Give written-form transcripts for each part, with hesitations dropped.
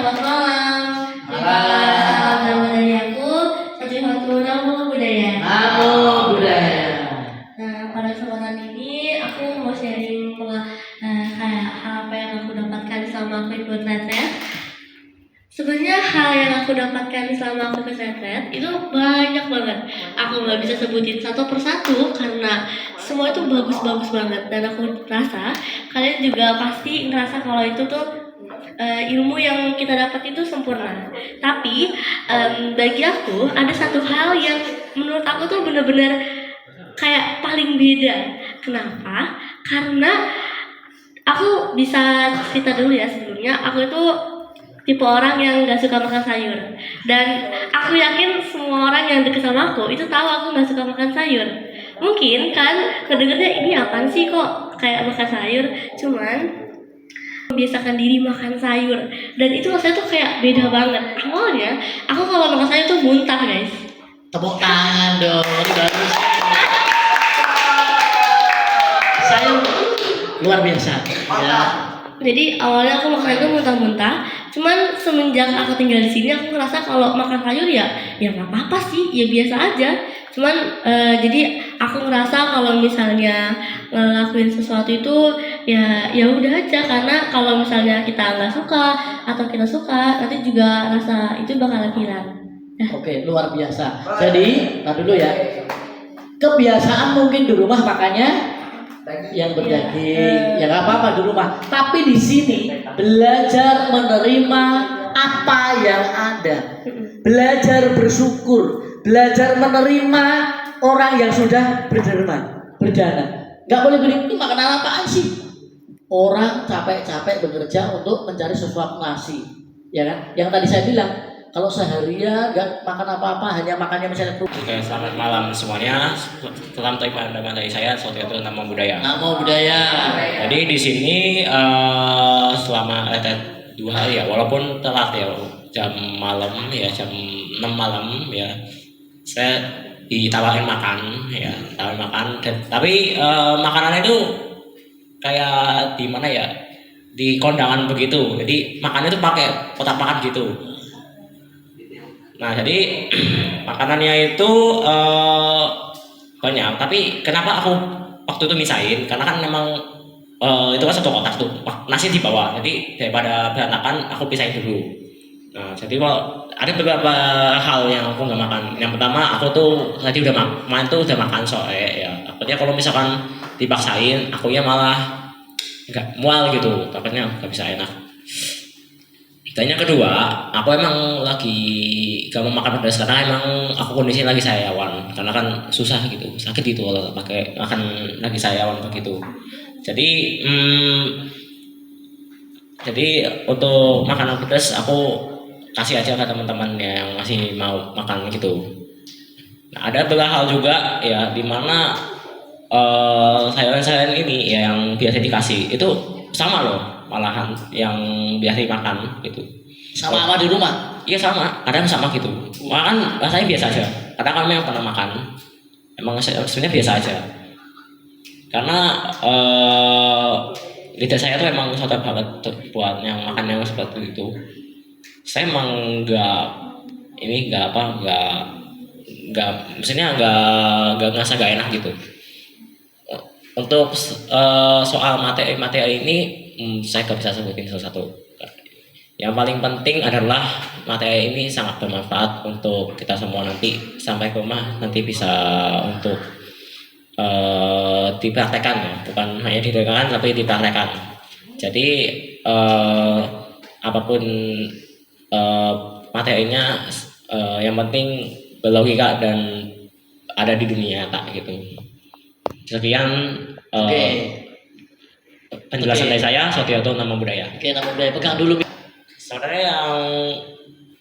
selamat malam. Malam. Nama dari aku Satu Namo Buddhaya. Namo Buddhaya. Nah, pada kesempatan ini aku mau sharing kayak apa yang aku dapatkan selama aku ikut retret. Sebenarnya hal yang aku dapatkan selama aku ikut retret itu banyak banget. Aku nggak bisa sebutin satu persatu karena semua itu bagus-bagus banget, dan aku rasa kalian juga pasti ngerasa kalau itu tuh ilmu yang kita dapat itu sempurna. Tapi bagi aku ada satu hal yang menurut aku tuh benar-benar kayak paling beda. Kenapa? Karena aku bisa cerita dulu ya sebelumnya. Aku itu tipe orang yang gak suka makan sayur, dan aku yakin semua orang yang deket sama aku itu tahu aku gak suka makan sayur. Mungkin kan kedengernya ini apaan sih kok kayak makan sayur, cuman membiasakan diri makan sayur, dan itu rasanya tuh kayak beda banget. Awalnya aku kalau makan sayur tuh muntah guys. Tepuk tangan dong, ini bagus. Sayur luar biasa. Ya. Jadi awalnya aku makan itu muntah-muntah, cuman semenjak aku tinggal di sini aku ngerasa kalau makan sayur ya nggak apa-apa sih, ya biasa aja. Cuman jadi aku ngerasa kalau misalnya ngelakuin sesuatu itu ya udah aja, karena kalau misalnya kita nggak suka atau kita suka, nanti juga rasa itu bakalan hilang. Oke, luar biasa. Jadi, dulu ya. Kebiasaan mungkin di rumah makanya yang berdaging, ya nggak apa-apa di rumah. Tapi di sini belajar menerima apa yang ada, belajar bersyukur, belajar menerima orang yang sudah berdana. Nggak boleh beli ini makanan apaan sih? Orang capek-capek bekerja untuk mencari sesuatu nasi, ya kan? Yang tadi saya bilang, kalau seharian nggak makan apa-apa, hanya makannya misalnya kerupuk. Oke, selamat malam semuanya. Salam pandangan dari saya, Sotioto Namo Buddhaya. Namo Buddhaya. Jadi di sini selama retret 2 hari ya, walaupun telat ya, jam 6 malam ya, saya ditawarin makan ya, tapi makanan itu kayak di mana ya, di kondangan begitu. Jadi makannya itu pakai kotak makan gitu. Nah, jadi makanannya itu banyak, tapi kenapa aku waktu itu misahin? Karena kan memang itu kan satu kotak tuh, nasi di bawah, jadi daripada berantakan aku pisahin dulu. Nah, jadi kalau ada beberapa hal yang aku nggak makan. Yang pertama, aku tuh tadi udah makan tuh udah makan sore ya. Takutnya kalau misalkan dipaksain, akunya malah nggak mual gitu, takutnya nggak bisa enak. Dan yang kedua, aku emang lagi gak mau makan pedas karena emang aku kondisi lagi sariawan, karena kan susah gitu, sakit gitu kalau pakai makan lagi sariawan begitu. Jadi untuk makanan pedas aku kasih aja ke teman-teman yang masih mau makan gitu. Nah, ada beberapa hal juga ya, dimana sayuran-sayuran ini ya yang biasa dikasih itu sama loh, malahan yang biasa dimakan gitu. Sama di rumah? Iya sama, kadang sama gitu. Makan rasanya biasa aja. Karena kami yang pernah makan, emang sebenarnya biasa aja. Karena lidah saya tuh emang cocok banget buat yang makan yang seperti itu. Saya emang maksudnya nggak ngerasa gak enak gitu. Untuk soal materi ini saya gak bisa sebutin satu-satu. Yang paling penting adalah materi ini sangat bermanfaat untuk kita semua, nanti sampai ke rumah nanti bisa untuk dipraktekkan ya, bukan hanya didengarkan tapi dipraktekkan. Jadi apapun materinya yang penting berlogika dan ada di dunia nyata gitu. Sekian penjelasan dari saya, Sotioto Namo Buddhaya. Oke, Namo Buddhaya, pegang dulu. Sebenarnya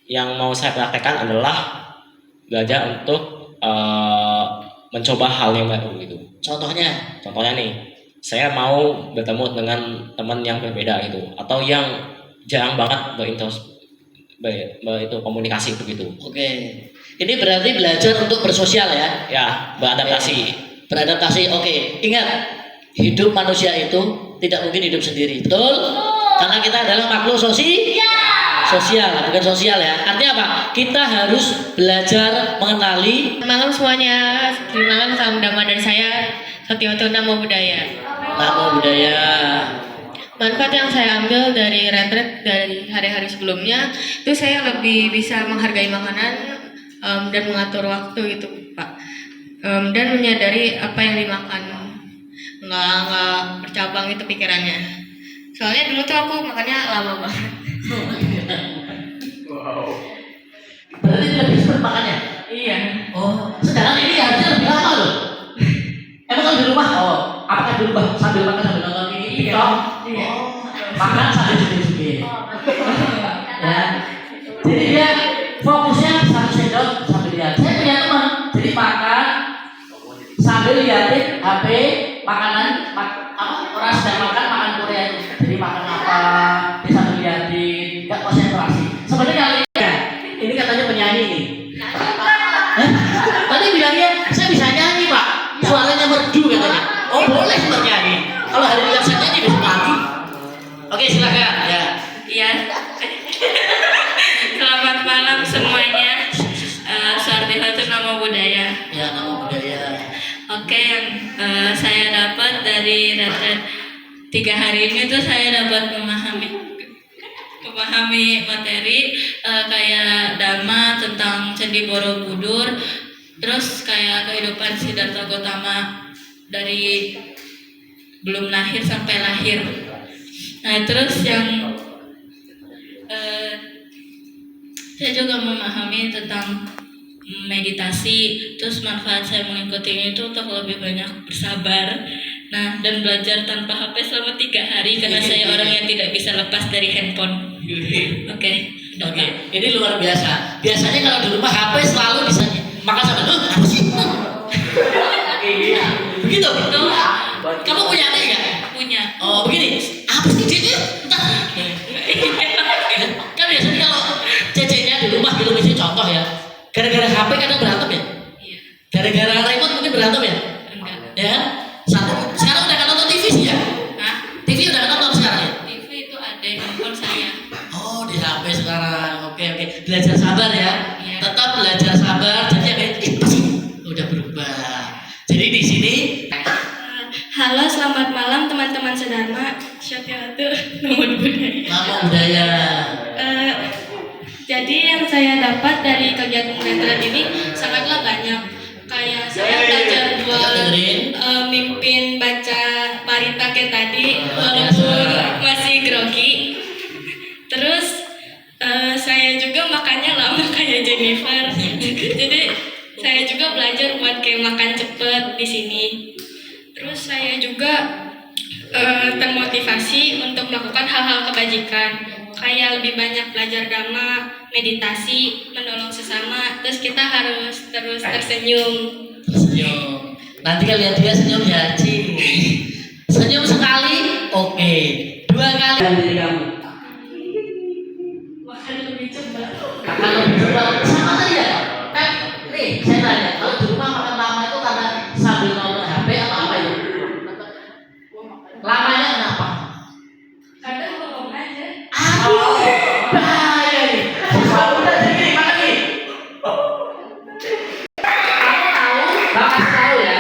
yang mau saya praktekkan adalah belajar untuk mencoba hal yang baru gitu. Contohnya nih, saya mau bertemu dengan teman yang berbeda gitu, atau yang jarang banget komunikasi begitu. Oke, ini berarti belajar untuk bersosial ya? Ya, beradaptasi. Oke, ingat, hidup manusia itu tidak mungkin hidup sendiri, betul? Karena kita adalah makhluk sosial, bukan sosial ya. Artinya apa? Kita harus belajar mengenali Malam semuanya, terima kasih salam damai dari saya, Satyoto Namo Buddhaya. nama budaya. Manfaat yang saya ambil dari retret dari hari-hari sebelumnya, itu saya lebih bisa menghargai makanan dan mengatur waktu gitu, Pak. Dan menyadari apa yang dimakan, nggak bercabang itu pikirannya. Soalnya dulu tuh aku makannya lama banget. Berarti lebih cepat makannya. Iya. Oh, sedangkan ini harusnya lebih lama loh. Emang kalau di rumah, apakah di rumah sambil makan sambil nonton ini? Iya. Iya. Makan sambil jepit-jepit. Ya. Jadi dia fokusnya satu sendok sambil lihat. Saya punya teman, jadi makan sambil liatin HP makanan orang sedang makan Korea itu. Jadi makan apa, dia sambil liatin, nggak konsentrasi. Sebenarnya ini katanya penyanyi nih. Tadi bilangnya saya bisa nyanyi Pak, suaranya merdu katanya. Oh boleh bernyanyi. Kalau hari ini saya nyanyi besok pagi. Oke silakan ya. Iya. Selamat malam semuanya. Sartihatul Namo Buddhaya. Ya nama budaya. Oke, yang saya dapat dari retret 3 hari ini tuh saya dapat memahami materi kayak Dhamma tentang Candi Borobudur, terus kayak kehidupan Siddhartha Gautama dari belum lahir sampai lahir. Nah terus yang saya juga memahami tentang meditasi, terus manfaat saya mengikuti itu untuk lebih banyak bersabar, nah dan belajar tanpa HP selama 3 hari karena saya orang yang tidak bisa lepas dari handphone. Oke. Ini luar biasa. Biasanya kalau di rumah HP selalu bisa makan sampai apa sih? Begitu. Kamu punya adik nggak? Punya. Oh begini. Apa sih dia? Kan biasanya kalau cecenya di rumah gitu misalnya contoh ya. Gara-gara HP kadang berantem ya. Iya. Gara-gara remote mungkin berantem ya. Enggak. Ya. Sekarang udah nggak nonton TV sih ya? Hah? TV udah nggak nonton sekarang ya? TV itu ada di handphone saya. Oh di HP sekarang. Oke. Belajar sabar ya. Iya. Tetap belajar sabar. Jadi apa sih? Udah berubah. Jadi di sini. Halo, selamat malam teman-teman sedharma. Syakiratu Namo Buddhaya. Nama budaya. Jadi yang saya dapat dari kegiatan retret ini sangatlah banyak. Kayak saya belajar buat mimpin baca parita kayak tadi walaupun masih grogi. Terus saya juga makannya lama kayak Jennifer. Jadi saya juga belajar buat kayak makan cepet di sini. Terus saya juga termotivasi untuk melakukan hal-hal kebajikan. Kayak lebih banyak belajar dhamma, meditasi, menolong sesama, terus kita harus terus tersenyum. Senyum. Nanti kan lihat dia senyum ya, Ci. Senyum sekali, oke. 2 kali dari kamu. Makan lebih cepat. Kalau di rumah sama tadi ya. Kan nih saya tanya, kalau di rumah makan lama itu karena sambil nonton HP atau apa itu? Lamanya kenapa? Kadang ngomong aja. Aduh, bahaya nih. Udah jadi makan nih. Kamu tahu, bakal tahu ya.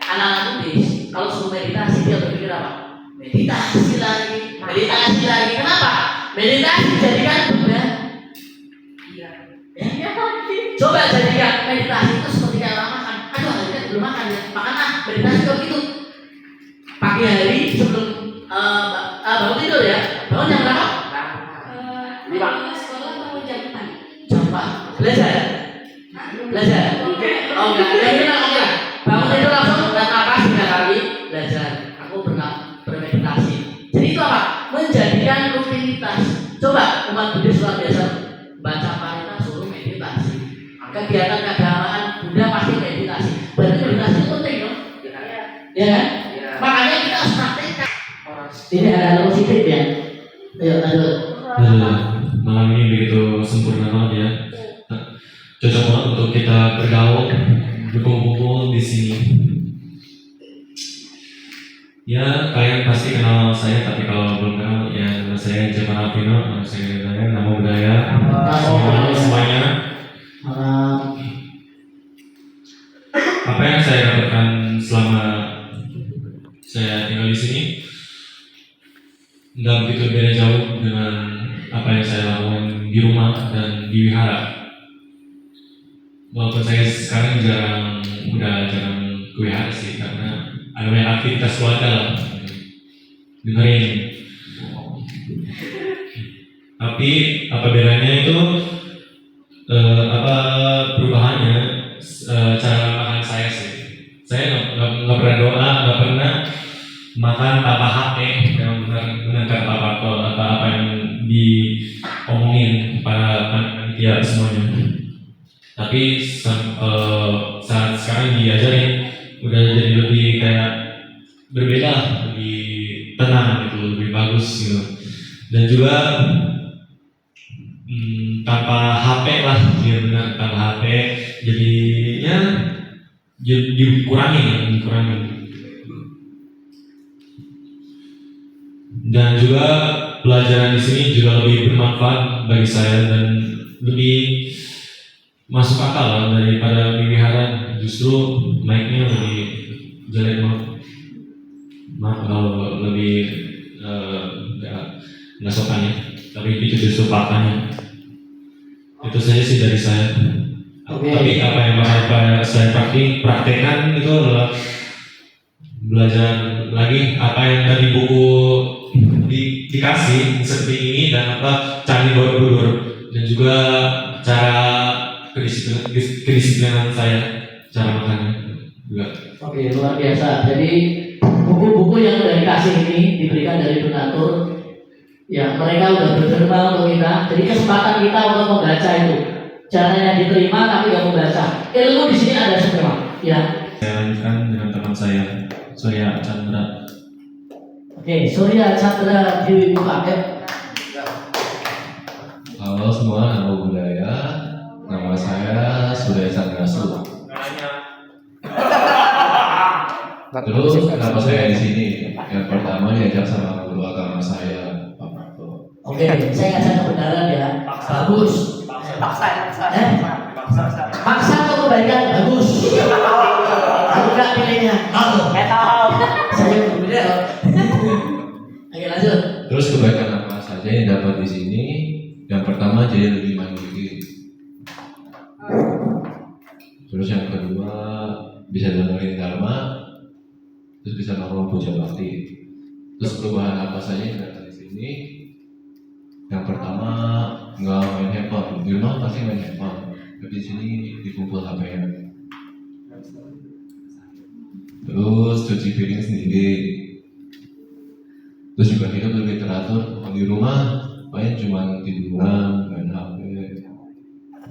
Anak-anak Buddhis kalau suruh meditasi dia berpikir apa? Meditasi lagi, meditasi lagi. Kenapa? Meditasi jadikan Buddha. Iya. Ya, coba jadikan meditasi itu seperti kayak makan. Aduh, hari ini belum makan ya. Makan meditasi kok gitu. Pagi hari sebelum bangun tidur ya. Bangun jam berapa? Sekolah mau jam 4. Coba belajar. Belajar. Oh enggak, enggak. Bangun tidur langsung dan napas 3 kali belajar. Aku pernah bermeditasi. Jadi itu apa? Menjadikan rutinitas. Coba umat Buddhis luar biasa baca parita suruh meditasi. Kegiatan keagamaan Buddha pasti meditasi. Berarti meditasi itu penting dong. Ya kan? Makanya kita harus praktekkan. Ini ada positif ya. Ayo lanjut. Malam ini begitu sempurna banget ya. Cocok banget untuk kita bergaul, berkumpul di sini. Ya, kalian pasti kenal saya, tapi kalau belum kenal, ya nama saya Jepang Alvino, nama saya Budaya, nama budaya, semuanya. Apa yang saya dapatkan selama saya tinggal di sini, nggak begitu beda jauh dengan apa yang saya lakukan di rumah dan di wihara. Walaupun saya sekarang udah jarang ke wihara sih, karena ada banyak aktivitas keluarga lah, dengerin. Tapi apa bedanya itu, apa perubahannya, cara makan saya sih. Saya nggak pernah doa, nggak pernah makan tanpa HP, yang benar tanpa apa yang diomongin para panitia semuanya. Tapi saat sekarang diajarin, udah jadi lebih kayak berbeda, lebih tenang gitu, lebih bagus gitu. Dan juga tanpa HP lah, ya benar, tanpa HP jadinya dikurangi. Dan juga pelajaran di sini juga lebih bermanfaat bagi saya dan lebih masuk akal lah daripada di wihara. Justru mic-nya lebih jelek banget. Maaf kalau lebih nggak sopan ya, tapi itu justru faktanya. Itu saja sih dari saya. Tapi apa yang bakal saya praktekkan itu adalah belajar lagi apa yang dari buku dikasih seperti ini, dan apa Candi Borobudur, dan juga cara kedisiplinan saya, cara makannya juga. Oke, luar biasa. Jadi buku-buku yang sudah dikasih ini diberikan dari donatur, ya mereka sudah berderma untuk kita. Jadi kesempatan kita untuk membaca itu, caranya diterima tapi nggak membaca. Ilmu di sini ada semua, ya. Saya lanjutkan dengan teman saya, Surya Chandra. Oke, Surya Chandra dibuka ya. Halo semua, nama budaya. Nama saya Surya Chandra. Terus kenapa saya di sini? Yang pertama diajak sama guru agama saya, Pak Marto. Oke, saya ngajak kebenaran ya. Bagus. Paksa untuk kebaikan bagus. Aku nggak pilihnya. Saya berbeda. Oke, lanjut. Terus kebaikan apa saja yang dapat di sini? Yang pertama jadi lebih mandiri. Terus yang kedua bisa dengerin dharma. Terus bisa melakukan puja bakti. Terus perubahan apa saja yang datang di sini? Yang pertama nggak main handphone. Di rumah pasti main handphone, tapi di sini dikumpul HP-nya. Terus cuci piring sendiri. Terus juga hidup lebih teratur. Kalau di rumah paling cuma tiduran, main HP.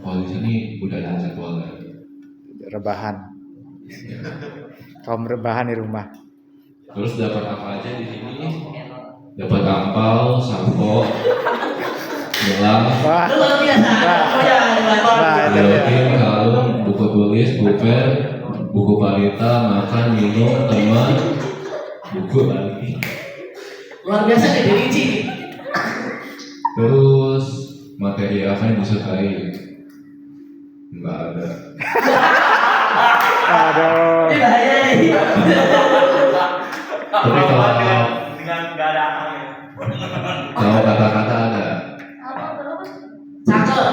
Kalau di sini udah ada jadwalnya. Rebahan. Kaum rebahan di rumah. Terus dapat apa aja di sini? Dapat angpau, sampo, gelang, Wah, Luar biasa. bilotin, kalung, buku tulis, pulpen, buku parita, makan, minum, teman, buku lagi. Luar biasa nih dirinci. Terus materi apa yang disukai? Enggak ada. aduh. Ini bahaya nih. Tapi kalau kata-kata ada. Cakep.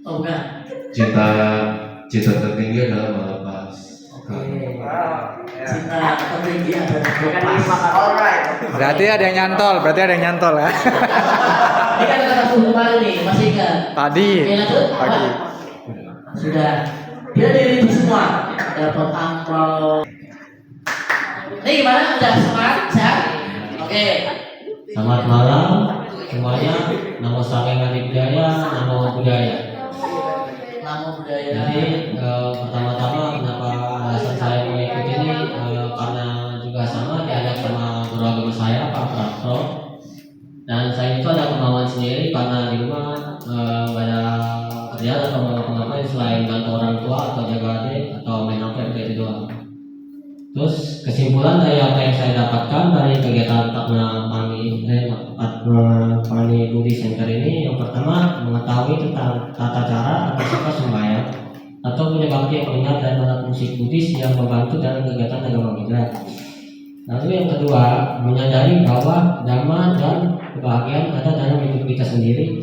Oh enggak. Cita tertinggi adalah melepas. Oke. Cinta tertinggi adalah lepas. Berarti ada yang nyantol, ya. Ini kan kata suhu kemarin nih, masih ingat? Tadi. Oke, lanjut. Pagi. Sudah. Dia diri itu semua. Dapat amplop. Ini gimana? Udah semangat? Sehat? Oke. Selamat malam semuanya. Nama saya Ngadi Budaya, nama budaya. Nama budaya. Jadi pertama-tama kenapa alasan saya mengikuti ini karena juga sama diajak sama guru agama saya Pak Prapto. Dan saya itu ada kemauan sendiri karena di rumah gak ada kerjaan atau ngapain selain bantu orang tua atau jaga adik atau main HP kayak itu doang. Terus kesimpulan dari apa yang saya dapatkan dari kegiatan Padma Pani Budi Center ini, yang pertama mengetahui tentang tata cara atau sikap sembahyang atau punya bakti yang benar dan alat musik Buddhis yang membantu dalam kegiatan agama Buddha. Lalu yang kedua, menyadari bahwa dhamma dan kebahagiaan ada dalam hidup kita sendiri.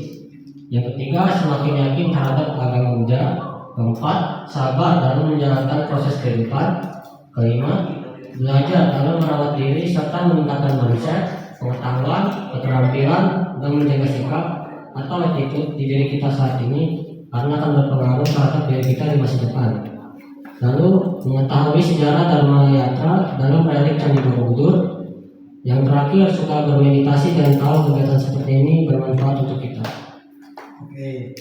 Yang ketiga, semakin yakin terhadap agama Buddha. Keempat, sabar dalam menjalankan proses kehidupan. Kelima, belajar dalam merawat diri serta meningkatkan mindset, pengetahuan, keterampilan, dan menjaga sikap atau attitude di diri kita saat ini karena akan berpengaruh terhadap diri kita di masa depan. Lalu mengetahui sejarah Dharma Yatra dalam relik Candi Borobudur. Yang terakhir, suka bermeditasi dan tahu kegiatan seperti ini bermanfaat untuk kita. Oke.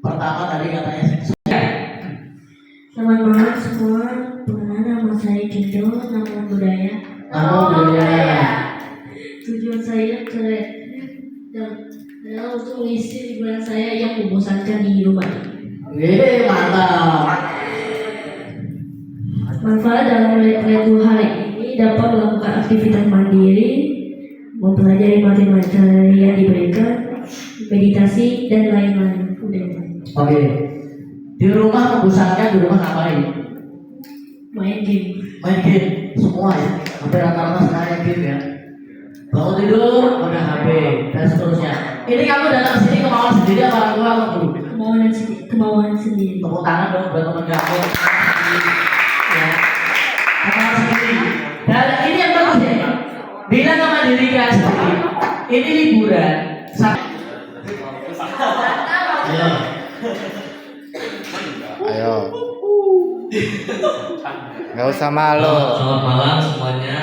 Pertama tadi katanya Selamat malam semua. Perkenalkan nama saya Kindo, nama budaya. nama budaya. Tujuan saya adalah untuk mengisi liburan saya yang membosankan di rumah. Mantap. Manfaat dalam retret 2 hari ini dapat melakukan aktivitas mandiri, mempelajari materi yang diberikan, meditasi, dan lain-lain. Oke. Di rumah membosankan, di rumah ngapain? Main game. Main game semua ya. Hampir rata-rata sekarang game ya. Bangun tidur udah HP dan seterusnya. Ini kamu datang ke sini kemauan sendiri apa orang tua atau guru? Kemauan sendiri. Tepuk tangan dong buat teman kamu. Ya. Kemauan sendiri. Dan ini yang bagus ya. Bilang sama diri kalian sendiri. Ini liburan. Ayo. Ayo. Nggak usah malu. Selamat malam semuanya.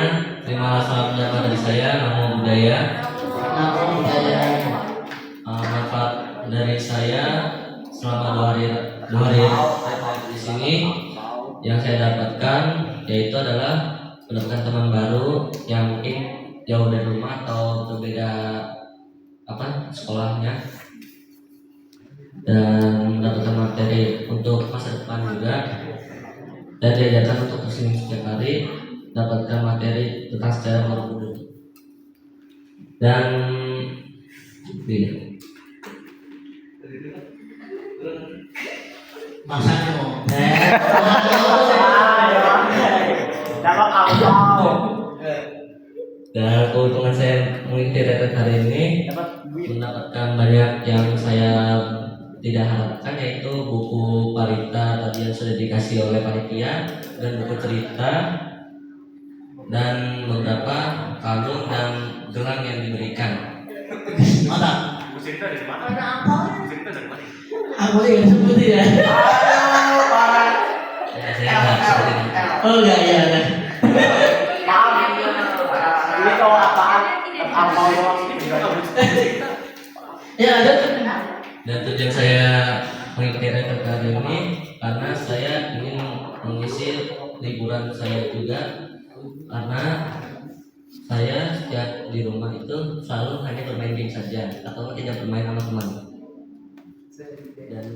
Terima kasih salam dari saya, Namo Buddhaya. Nama budaya. Manfaat dari saya selama 2 hari di sini yang saya dapatkan yaitu adalah mendapatkan teman baru yang mungkin jauh dari rumah atau berbeda sekolahnya, dan mendapatkan materi untuk masa depan juga, dan diajarkan untuk kesini setiap hari dapatkan materi tentang sejarah Borobudur. Dan iya. Masanya mau. Dan keuntungan saya mengikuti retret hari ini mendapatkan banyak yang saya tidak harapkan, yaitu buku Parita tadi yang sudah dikasih oleh panitia, dan buku cerita, dan beberapa kalung dan gelang yang diberikan. Mana? Buku cerita dari mana? Ada apa? Buku cerita dari mana? Aku tidak sebutin ya. Saya nggak seperti itu. Oh enggak ya. Ini tahu apaan? Apa Ya ada. Dan tujuan saya mengikuti retret kali ini karena saya ingin mengisi liburan saya juga, karena saya setiap di rumah itu selalu hanya bermain game saja atau tidak bermain sama teman. Dan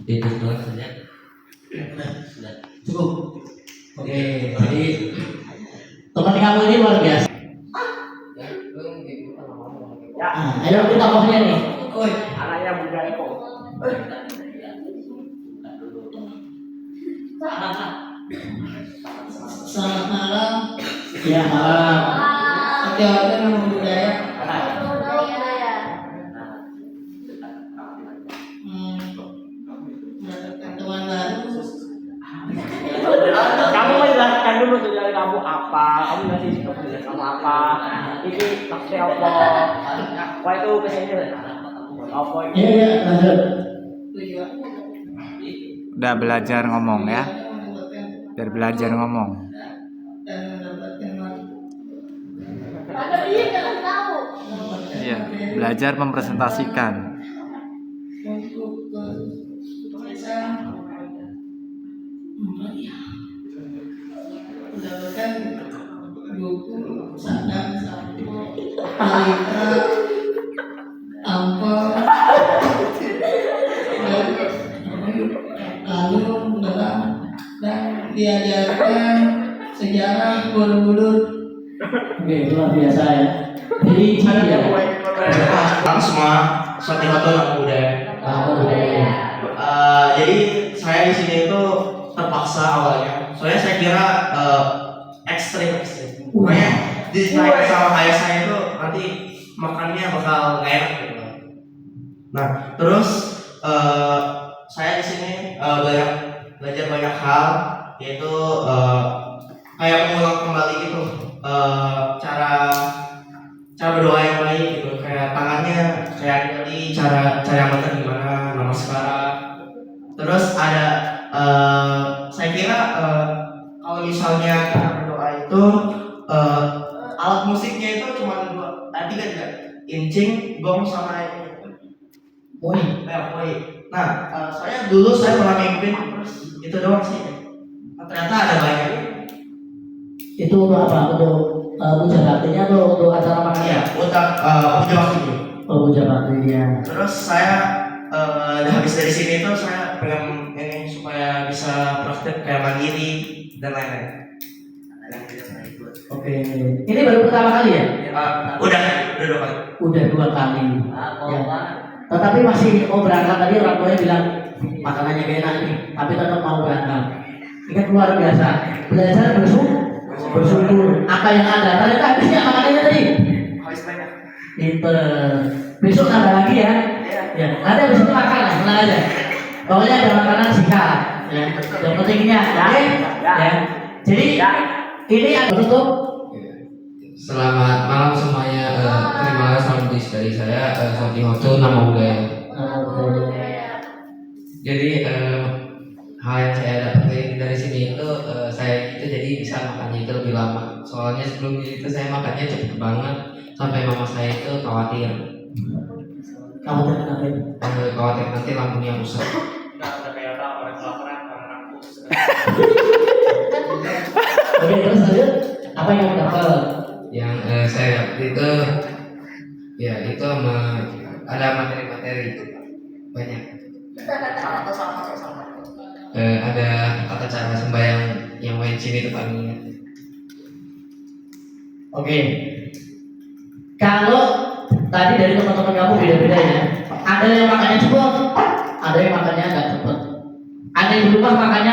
itu doang saja. Sudah. Cukup. Oke, jadi teman kamu ini luar biasa. Ayo kita tokohnya nih. anaknya Bunda Eko. Selamat malam. Ya malam. Oke, nama budaya. Mendapatkan teman baru. Kamu menjelaskan dulu tujuan kamu apa? Kamu ngasih keputusan kamu apa? Ini maksudnya apa? Wah itu kesini apa? Iya, lanjut. Udah belajar ngomong ya. Biar belajar ngomong. Iya, belajar mempresentasikan. Mendapatkan buku sadang sampo palitra ampel kalung gelang dan diajarkan sejarah Borobudur. Oke, luar biasa ya. Jadi cari ya. Halo semua, Sotihoto nama budaya. Jadi saya di sini itu terpaksa awalnya. Soalnya saya kira ekstrim. Pokoknya ditanya sama ayah saya itu nanti makannya bakal nggak enak gitu. Nah, terus saya di sini belajar banyak hal, yaitu kayak mengulang kembali gitu cara berdoa yang baik gitu, kayak tangannya kayak tadi cara yang benar gimana, nama sekarang. Terus ada saya kira kalau misalnya kita berdoa itu alat musiknya itu cuma tiga, incing, gong, sama Woi, woi. Nah, saya pernah mimpin terus itu doang sih. Nah, ternyata ada banyak. itu untuk apa? Untuk puja baktinya atau untuk acara makan? Iya, puja bakti. Oh, puja baktinya. Terus saya habis dari sini itu saya pengen ini supaya bisa praktek kayak mandiri dan lain-lain. Oke, ini baru pertama kali ya? Udah 2 kali. Udah 2 kali. Ya. Tetapi masih mau berangkat tadi orang tuanya bilang makanannya gak enak nih, tapi tetap mau berangkat. Ini kan luar biasa. Belajar bersyukur. Apa yang ada? Ternyata habisnya makanannya tadi. Habis banyak. Pinter. Besok nambah lagi ya. Ya. Nanti habis itu makan lah, tenang aja. Pokoknya ada makanan sikat. Ya. Yang pentingnya, oke? Ya. Jadi ini ada tutup. Selamat malam semuanya. Terima kasih salam dari saya Sotihoto nama budaya. Jadi hal yang saya dapat dari sini itu saya itu jadi bisa makannya itu lebih lama. Soalnya sebelum itu saya makannya cepet banget sampai mama saya itu khawatir. Khawatir kenapa ini? Khawatir nanti lambungnya rusak. Oke, terus lanjut. Apa yang kamu dapat? Yang saya dapat itu ya itu ada materi-materi banyak. Ada tata cara sembahyang yang main sini itu paling ingat. Oke. Kalau tadi dari teman-teman kamu beda-beda ya. Ada yang makannya cepet, ada yang makannya agak cepet. Ada yang di rumah makannya